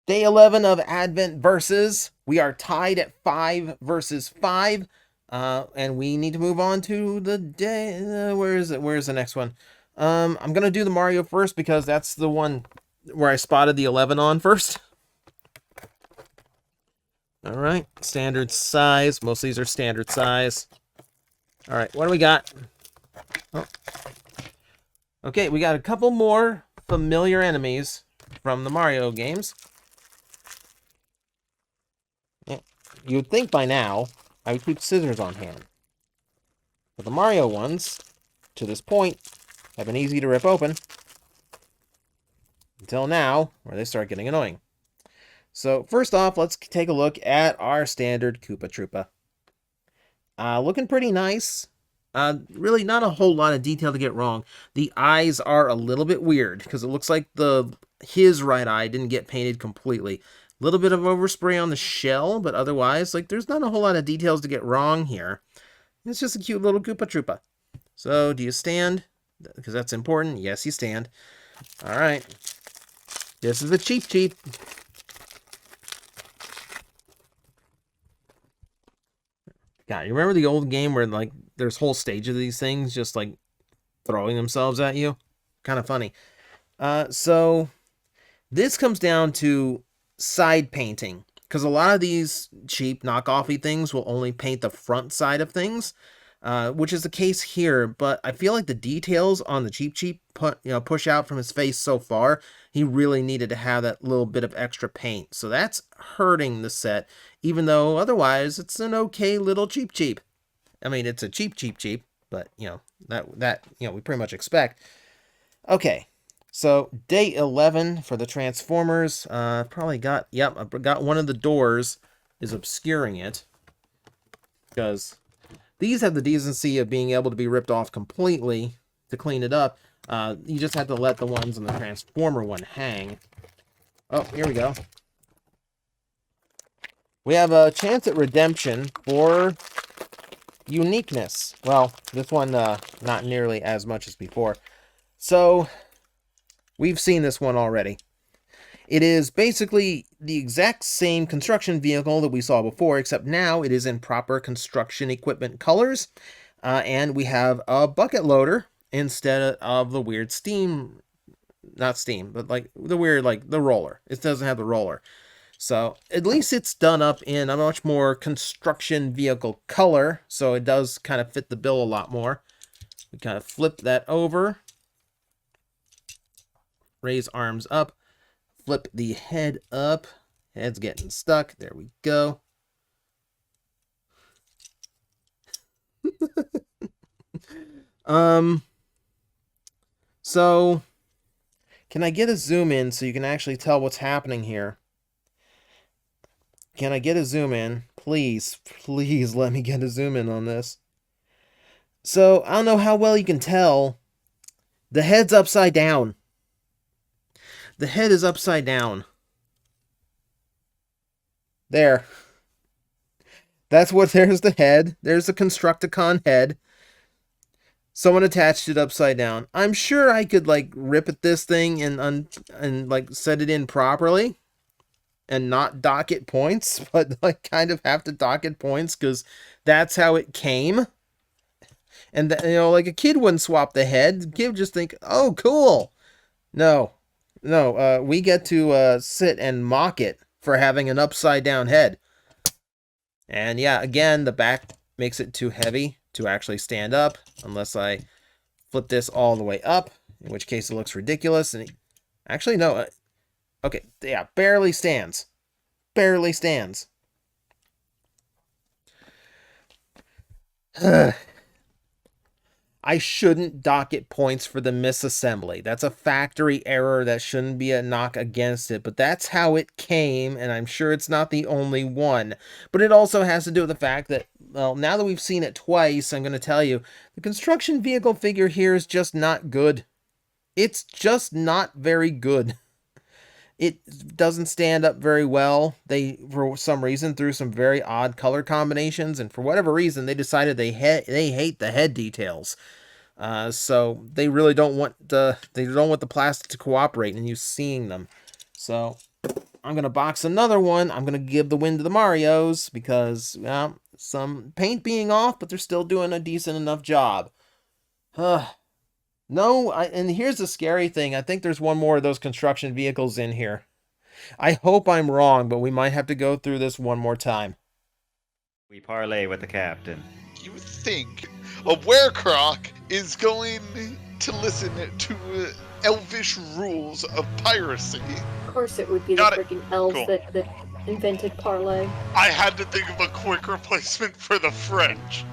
Day 11 of Advent Versus. We are tied at 5 versus 5. And we need to move on to the day. Where is it? Where's the next one? I'm going to do the Mario first because that's the one where I spotted the 11 on first. All right. Standard size. Most of these are standard size. All right. What do we got? Oh. Okay. We got a couple more familiar enemies from the Mario games. You would think by now I would keep scissors on hand. But the Mario ones, to this point, have been easy to rip open. Until now, where they start getting annoying. So first off, let's take a look at our standard Koopa Troopa. Looking pretty nice. Really not a whole lot of detail to get wrong. The eyes are a little bit weird because it looks like his right eye didn't get painted completely. A little bit of overspray on the shell, but otherwise, there's not a whole lot of details to get wrong here. It's just a cute little Koopa Troopa. So, do you stand? Because that's important. Yes, you stand. All right. This is the Cheep Cheep. God, you remember the old game where, there's whole stage of these things just, throwing themselves at you? Kind of funny. So, this comes down to side painting. Because a lot of these cheap knockoffy things will only paint the front side of things, which is the case here. But I feel like the details on the Cheep Cheep push out from his face so far, he really needed to have that little bit of extra paint. So that's hurting the set, even though otherwise it's an okay little Cheep Cheep. I mean, it's a cheap, but that we pretty much expect. Okay. So, day 11 for the Transformers. Probably got, I got one of the doors is obscuring it. Because these have the decency of being able to be ripped off completely to clean it up. You just have to let the ones on the Transformer one hang. Oh, here we go. We have a chance at redemption for uniqueness. Well, this one, not nearly as much as before. So, we've seen this one already. It is basically the exact same construction vehicle that we saw before, except now it is in proper construction equipment colors. And we have a bucket loader instead of the weird steam, not steam, but the weird, the roller. It doesn't have the roller. So at least it's done up in a much more construction vehicle color, so it does kind of fit the bill a lot more. We kind of flip that over. Raise arms up. Flip the head up. Head's getting stuck. There we go. So, can I get a zoom in so you can actually tell what's happening here? Can I get a zoom in? Please, please let me get a zoom in on this. So, I don't know how well you can tell. The head's upside down. The head is upside down. There. That's what, there's the head. There's the Constructicon head. Someone attached it upside down. I'm sure I could, rip at this thing and set it in properly and not dock it points, but, kind of have to dock it points because that's how it came. And, a kid wouldn't swap the head. The kid would just think, oh, cool. No, we get to sit and mock it for having an upside down head. And yeah, again, the back makes it too heavy to actually stand up unless I flip this all the way up, in which case it looks ridiculous. And actually, no. Okay, yeah, barely stands. Barely stands. I shouldn't dock it points for the misassembly. That's a factory error. That shouldn't be a knock against it, but that's how it came, and I'm sure it's not the only one. But it also has to do with the fact that, well, now that we've seen it twice, I'm going to tell you, the construction vehicle figure here is just not good. It's just not very good. It doesn't stand up very well. They, for some reason, threw some very odd color combinations, and for whatever reason, they decided they hate the head details. So they really don't want the plastic to cooperate and you seeing them. So, I'm going to box another one. I'm going to give the win to the Marios because, well, some paint being off, but they're still doing a decent enough job. No, and here's the scary thing. I think there's one more of those construction vehicles in here. I hope I'm wrong, but we might have to go through this one more time. We parlay with the captain. You think a werecroc is going to listen to elvish rules of piracy? Of course it would be the freaking elves that invented parlay. I had to think of a quick replacement for the French.